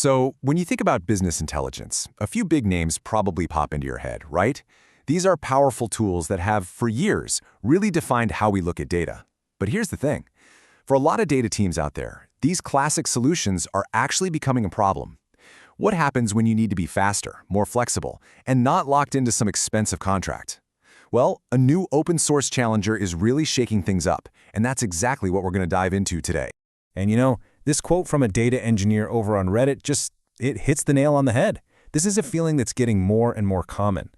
So, when you think about business intelligence, a few big names probably pop into your head, right? These are powerful tools that have, for years, really defined how we look at data. But here's the thing. For a lot of data teams out there, these classic solutions are actually becoming a problem. What happens when you need to be faster, more flexible, and not locked into some expensive contract? Well, a new open-source challenger is really shaking things up, and that's exactly what we're going to dive into today. And this quote from a data engineer over on Reddit it hits the nail on the head. This is a feeling that's getting more and more common.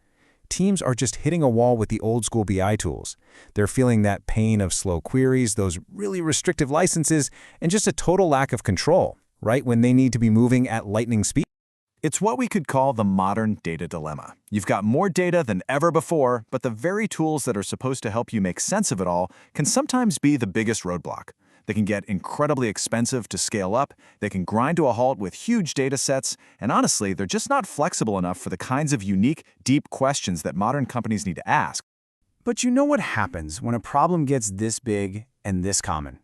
Teams are just hitting a wall with the old-school BI tools. They're feeling that pain of slow queries, those really restrictive licenses, and just a total lack of control, right when they need to be moving at lightning speed. It's what we could call the modern data dilemma. You've got more data than ever before, but the very tools that are supposed to help you make sense of it all can sometimes be the biggest roadblock. They can get incredibly expensive to scale up, they can grind to a halt with huge data sets, and honestly, they're just not flexible enough for the kinds of unique, deep questions that modern companies need to ask. But you know what happens when a problem gets this big and this common?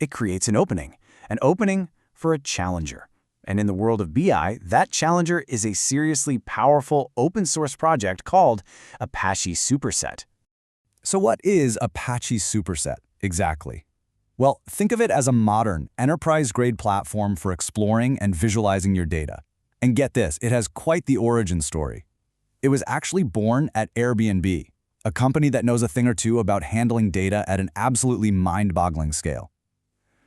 It creates an opening for a challenger. And in the world of BI, that challenger is a seriously powerful open-source project called Apache Superset. So what is Apache Superset exactly? Well, think of it as a modern, enterprise-grade platform for exploring and visualizing your data. And get this, it has quite the origin story. It was actually born at Airbnb, a company that knows a thing or two about handling data at an absolutely mind-boggling scale.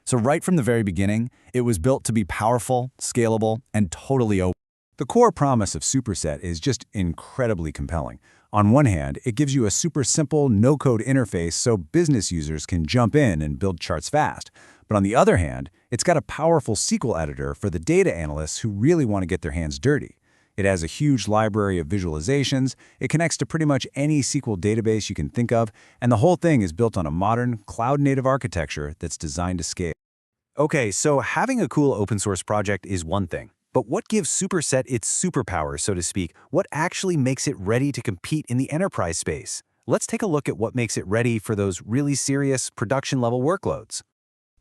So right from the very beginning, it was built to be powerful, scalable, and totally open. The core promise of Superset is just incredibly compelling. On one hand, it gives you a super simple, no-code interface so business users can jump in and build charts fast. But on the other hand, it's got a powerful SQL editor for the data analysts who really want to get their hands dirty. It has a huge library of visualizations, it connects to pretty much any SQL database you can think of, and the whole thing is built on a modern, cloud-native architecture that's designed to scale. Okay, so having a cool open-source project is one thing. But what gives Superset its superpower, so to speak? What actually makes it ready to compete in the enterprise space? Let's take a look at what makes it ready for those really serious production-level workloads.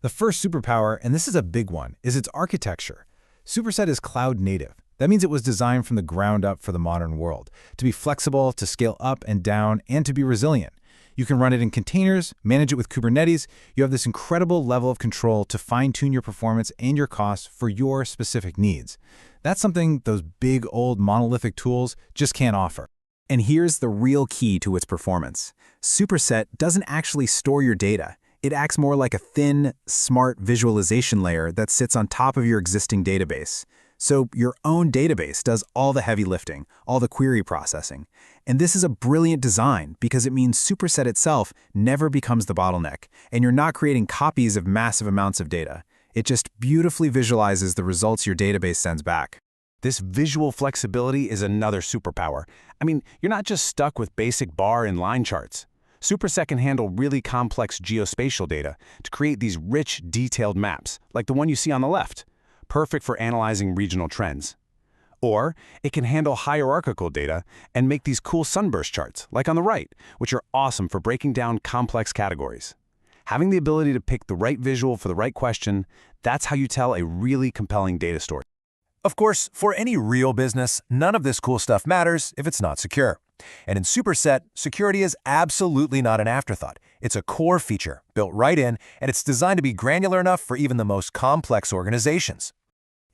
The first superpower, and this is a big one, is its architecture. Superset is cloud-native. That means it was designed from the ground up for the modern world, to be flexible, to scale up and down, and to be resilient. You can run it in containers, manage it with Kubernetes. You have this incredible level of control to fine-tune your performance and your costs for your specific needs. That's something those big, old, monolithic tools just can't offer. And here's the real key to its performance. Superset doesn't actually store your data. It acts more like a thin, smart visualization layer that sits on top of your existing database. So your own database does all the heavy lifting, all the query processing. And this is a brilliant design because it means Superset itself never becomes the bottleneck, and you're not creating copies of massive amounts of data. It just beautifully visualizes the results your database sends back. This visual flexibility is another superpower. I mean, you're not just stuck with basic bar and line charts. Superset can handle really complex geospatial data to create these rich, detailed maps, like the one you see on the left, perfect for analyzing regional trends. Or it can handle hierarchical data and make these cool sunburst charts, like on the right, which are awesome for breaking down complex categories. Having the ability to pick the right visual for the right question, that's how you tell a really compelling data story. Of course, for any real business, none of this cool stuff matters if it's not secure. And in Superset, security is absolutely not an afterthought. It's a core feature, built right in, and it's designed to be granular enough for even the most complex organizations.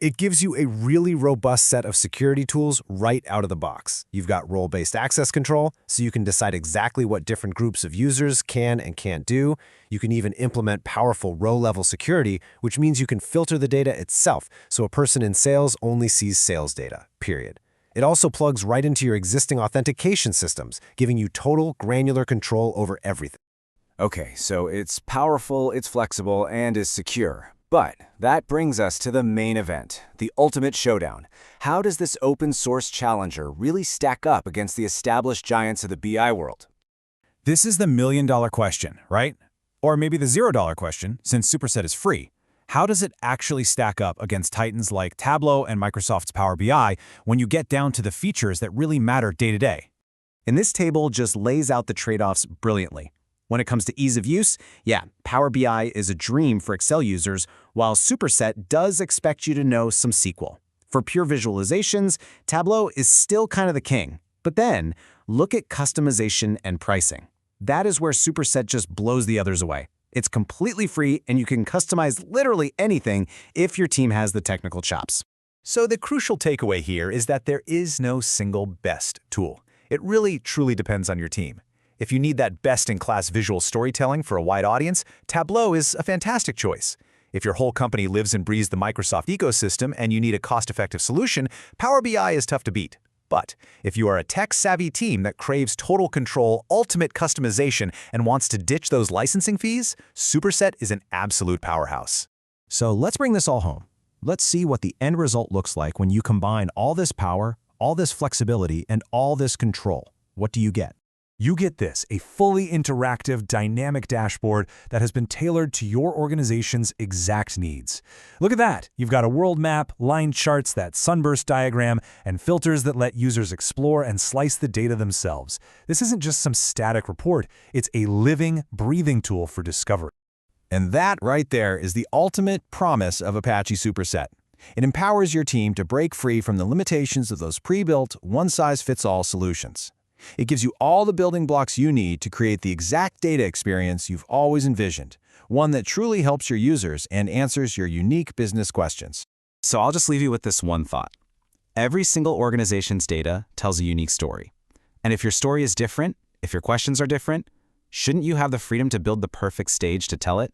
It gives you a really robust set of security tools right out of the box. You've got role-based access control, so you can decide exactly what different groups of users can and can't do. You can even implement powerful row-level security, which means you can filter the data itself, so a person in sales only sees sales data, period. It also plugs right into your existing authentication systems, giving you total granular control over everything. Okay, so it's powerful, it's flexible, and is secure. But that brings us to the main event, the ultimate showdown. How does this open-source challenger really stack up against the established giants of the BI world? This is the million-dollar question, right? Or maybe the $0 question, since Superset is free. How does it actually stack up against titans like Tableau and Microsoft's Power BI when you get down to the features that really matter day to day? And this table just lays out the trade-offs brilliantly. When it comes to ease of use, yeah, Power BI is a dream for Excel users, while Superset does expect you to know some SQL. For pure visualizations, Tableau is still kind of the king. But then, look at customization and pricing. That is where Superset just blows the others away. It's completely free, and you can customize literally anything if your team has the technical chops. So the crucial takeaway here is that there is no single best tool. It really, truly depends on your team. If you need that best-in-class visual storytelling for a wide audience, Tableau is a fantastic choice. If your whole company lives and breathes the Microsoft ecosystem and you need a cost-effective solution, Power BI is tough to beat. But if you are a tech-savvy team that craves total control, ultimate customization, and wants to ditch those licensing fees, Superset is an absolute powerhouse. So let's bring this all home. Let's see what the end result looks like when you combine all this power, all this flexibility, and all this control. What do you get? You get this, a fully interactive, dynamic dashboard that has been tailored to your organization's exact needs. Look at that. You've got a world map, line charts, that sunburst diagram, and filters that let users explore and slice the data themselves. This isn't just some static report. It's a living, breathing tool for discovery. And that right there is the ultimate promise of Apache Superset. It empowers your team to break free from the limitations of those pre-built, one-size-fits-all solutions. It gives you all the building blocks you need to create the exact data experience you've always envisioned, one that truly helps your users and answers your unique business questions. So I'll just leave you with this one thought. Every single organization's data tells a unique story. And if your story is different, if your questions are different, shouldn't you have the freedom to build the perfect stage to tell it?